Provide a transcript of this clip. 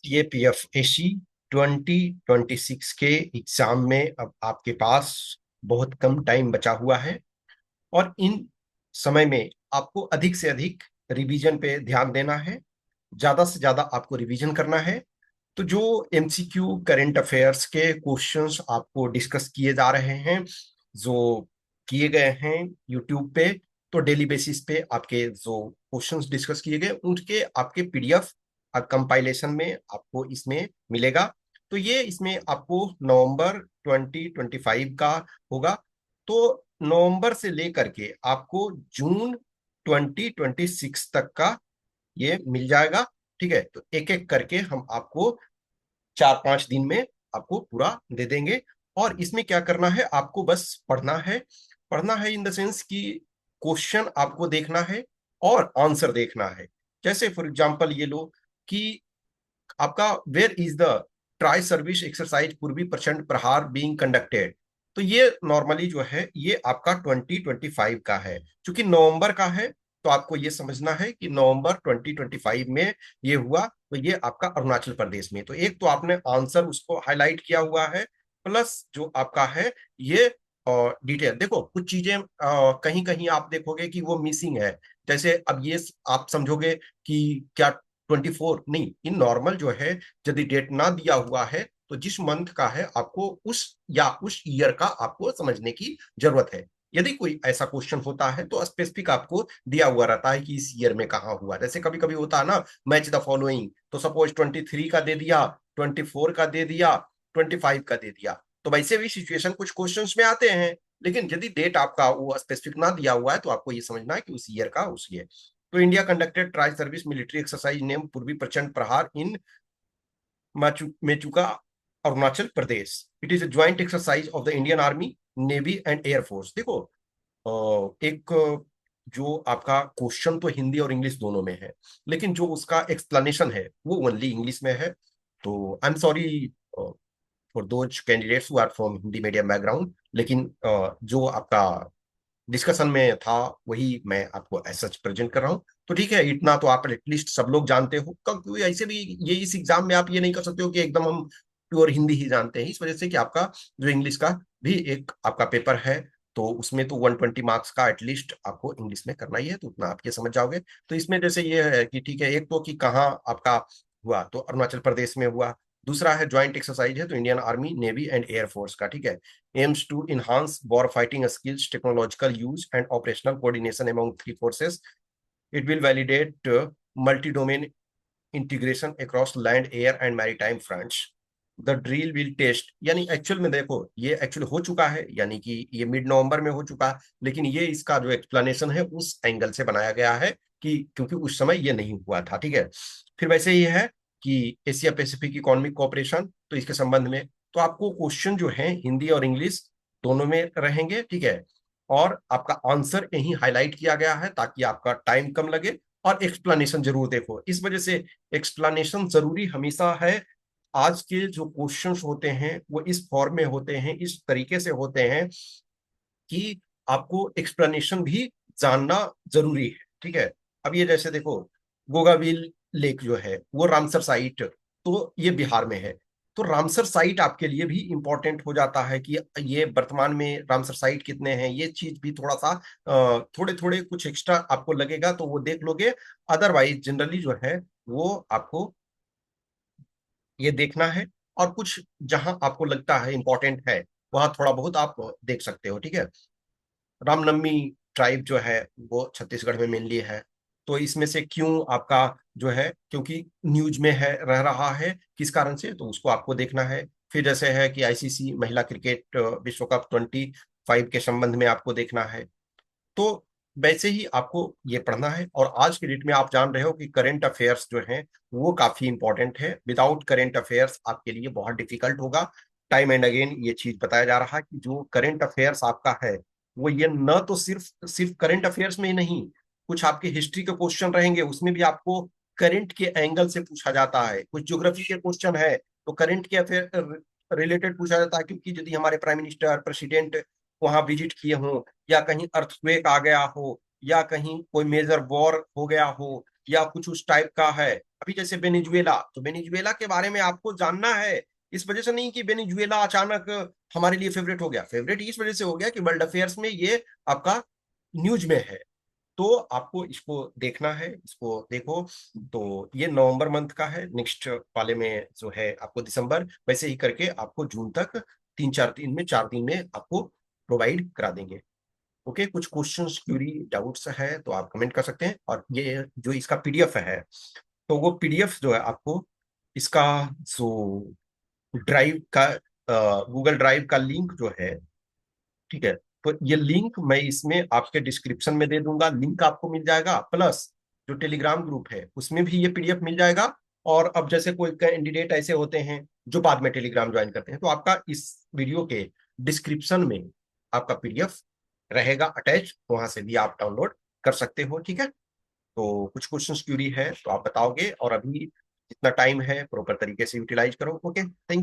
TAPFSC 2026 के exam में अब आपके पास बहुत कम टाइम बचा हुआ है और इन समय में आपको अधिक से अधिक रिवीजन पे ध्यान देना है। ज्यादा से ज्यादा आपको रिवीजन करना है। तो जो MCQ करंट अफेयर्स के क्वेश्चंस आपको डिस्कस किए जा रहे हैं, जो किए गए हैं यूट्यूब पे, तो डेली बेसिस पे आपके जो क्वेश्चंस डिस्कस किए गए उनके आपके PDF कंपाइलेशन में आपको इसमें मिलेगा। तो ये इसमें आपको नवंबर 2025 का होगा। तो नवंबर से लेकर के आपको जून 2026 तक का ये मिल जाएगा। ठीक है, तो एक एक करके हम आपको 4-5 दिन में आपको पूरा दे देंगे। और इसमें क्या करना है, आपको बस पढ़ना है। पढ़ना है इन द सेंस कि क्वेश्चन आपको देखना है और आंसर देखना है। जैसे फॉर एग्जांपल ये लो कि आपका where is the tri service exercise Purvi Prachand प्रहार बीइंग कंडक्टेड। तो ये नॉर्मली जो है ये आपका 2025 का है। क्योंकि नवंबर का है तो आपको ये समझना है कि नवंबर 2025 में ये हुआ। तो ये आपका अरुणाचल प्रदेश में, तो एक तो आपने आंसर उसको हाईलाइट किया हुआ है, प्लस जो आपका है ये डिटेल। देखो कुछ चीजें कहीं कहीं आप देखोगे कि वो मिसिंग है। जैसे अब ये आप समझोगे कि क्या 24 नहीं, इन नॉर्मल जो है यदि डेट ना दिया हुआ है तो जिस मंथ का है आपको उस या उस ईयर का आपको समझने की जरूरत है। यदि कोई ऐसा क्वेश्चन होता है तो स्पेसिफिक आपको दिया हुआ रहता है कि इस ईयर में कहाँ हुआ। जैसे कभी कभी होता है ना, मैच द फॉलोइंग, तो सपोज 23 का दे दिया, 24 का दे दिया, 25 का दे दिया। तो वैसे भी सिचुएशन कुछ क्वेश्चन में आते हैं। लेकिन यदि डेट आपका वो स्पेसिफिक ना दिया हुआ है तो आपको ये समझना है कि उस ईयर का उस ईयर। तो India conducted tri service military exercise name Purvi Prachand Prahar in Mechuka Arunachal Pradesh. It is a joint exercise of the Indian army, navy and air force. देखो एक जो आपका क्वेश्चन तो हिंदी और इंग्लिश दोनों में है, लेकिन जो उसका एक्सप्लेनेशन है वो ओनली इंग्लिश में है। तो I am sorry for those candidates who are from Hindi medium background. लेकिन जो आपका डिस्कशन में था वही मैं आपको ऐसा प्रेजेंट कर रहा हूँ। तो ठीक है, इतना तो आप एटलीस्ट सब लोग जानते हो, क्योंकि ऐसे भी ये इस एग्जाम में आप ये नहीं कर सकते हो कि एकदम हम प्योर हिंदी ही जानते हैं। इस वजह से कि आपका जो इंग्लिश का भी एक आपका पेपर है, तो उसमें तो 120 मार्क्स का एटलीस्ट आपको इंग्लिश में करना ही है, तो उतना आप ये समझ जाओगे। तो इसमें जैसे ये है कि ठीक है, एक तो कि कहाँ आपका हुआ, तो अरुणाचल प्रदेश में हुआ। दूसरा है ज्वाइंट एक्सरसाइज है तो Indian army, navy and air force का। ठीक है, aims to enhance war fighting skills, technological use, and operational coordination among three forces. It will validate multi-domain integration across land, air, and maritime fronts. The drill will test, यानी actual में देखो ये actual हो चुका है, यानी कि ये मिड नवंबर में हो चुका है। लेकिन ये इसका जो एक्सप्लेनेशन है उस एंगल से बनाया गया है कि क्योंकि उस समय ये नहीं हुआ था। ठीक है, फिर वैसे ही है कि एशिया पैसिफिक इकोनॉमिक कोऑपरेशन, तो इसके संबंध में तो आपको क्वेश्चन जो है हिंदी और इंग्लिश दोनों में रहेंगे। ठीक है, और आपका आंसर यही हाईलाइट किया गया है ताकि आपका टाइम कम लगे। और एक्सप्लेनेशन जरूर देखो, इस वजह से एक्सप्लेनेशन जरूरी हमेशा है। आज के जो क्वेश्चंस होते हैं वो इस फॉर्म में होते हैं, इस तरीके से होते हैं कि आपको एक्सप्लेनेशन भी जानना जरूरी है। ठीक है, अब ये जैसे देखो, गोगाविल लेक जो है वो रामसर साइट, तो ये बिहार में है। तो रामसर साइट आपके लिए भी इंपॉर्टेंट हो जाता है कि ये वर्तमान में रामसर साइट कितने हैं, ये चीज भी थोड़ा सा थोड़े थोड़े कुछ एक्स्ट्रा आपको लगेगा तो वो देख लोगे। अदरवाइज जनरली जो है वो आपको ये देखना है। और कुछ जहां आपको लगता है इंपॉर्टेंट है वहां थोड़ा बहुत आप देख सकते हो। ठीक है, रामनवमी ट्राइब जो है वो छत्तीसगढ़ में मेनली है। तो इसमें से क्यों आपका जो है, क्योंकि न्यूज में है रह रहा है किस कारण से, तो उसको आपको देखना है। फिर जैसे है कि ICC महिला क्रिकेट विश्व कप 25 के संबंध में आपको देखना है। तो वैसे ही आपको ये पढ़ना है। और आज की डेट में आप जान रहे हो कि करंट अफेयर्स जो हैं वो काफी इंपॉर्टेंट है। विदाउट करंट अफेयर्स आपके लिए बहुत डिफिकल्ट होगा। टाइम एंड अगेन ये चीज बताया जा रहा है कि जो करंट अफेयर्स आपका है वो ये न तो सिर्फ सिर्फ करंट अफेयर्स में ही नहीं, कुछ आपके हिस्ट्री के क्वेश्चन रहेंगे उसमें भी आपको करंट के एंगल से पूछा जाता है। कुछ ज्योग्राफी के क्वेश्चन है तो करंट के अफेयर रिलेटेड पूछा जाता है, क्योंकि यदि हमारे प्राइम मिनिस्टर प्रेसिडेंट वहां विजिट किए हों, या कहीं अर्थक्वेक आ गया हो, या कहीं कोई मेजर वॉर हो गया हो, या कुछ उस टाइप का है। अभी जैसे वेनेजुएला, तो वेनेजुएला के बारे में आपको जानना है। इस वजह से नहीं कि वेनेजुएला अचानक हमारे लिए फेवरेट हो गया, फेवरेट इस वजह से हो गया कि वर्ल्ड अफेयर्स में ये आपका न्यूज में है। तो आपको इसको देखना है, इसको देखो। तो ये नवंबर मंथ का है, नेक्स्ट वाले में जो है आपको दिसंबर, वैसे ही करके आपको जून तक 3-4 दिन में, 4 दिन में आपको प्रोवाइड करा देंगे। ओके, कुछ क्वेश्चंस, क्यूरी, डाउट्स है तो आप कमेंट कर सकते हैं। और ये जो इसका पीडीएफ है, तो वो पीडीएफ जो है आपको इसका जो ड्राइव का, गूगल ड्राइव का लिंक जो है, ठीक है, तो ये लिंक मैं इसमें आपके डिस्क्रिप्शन में दे दूंगा, लिंक आपको मिल जाएगा। प्लस जो टेलीग्राम ग्रुप है उसमें भी ये पीडीएफ मिल जाएगा। और अब जैसे कोई कैंडिडेट ऐसे होते हैं जो बाद में टेलीग्राम ज्वाइन करते हैं, तो आपका इस वीडियो के डिस्क्रिप्शन में आपका पीडीएफ रहेगा अटैच, वहां से भी आप डाउनलोड कर सकते हो। ठीक है, तो कुछ क्वेश्चन क्यूरी है तो आप बताओगे, और अभी जितना टाइम है प्रॉपर तरीके से यूटिलाइज करो। Okay, thank you.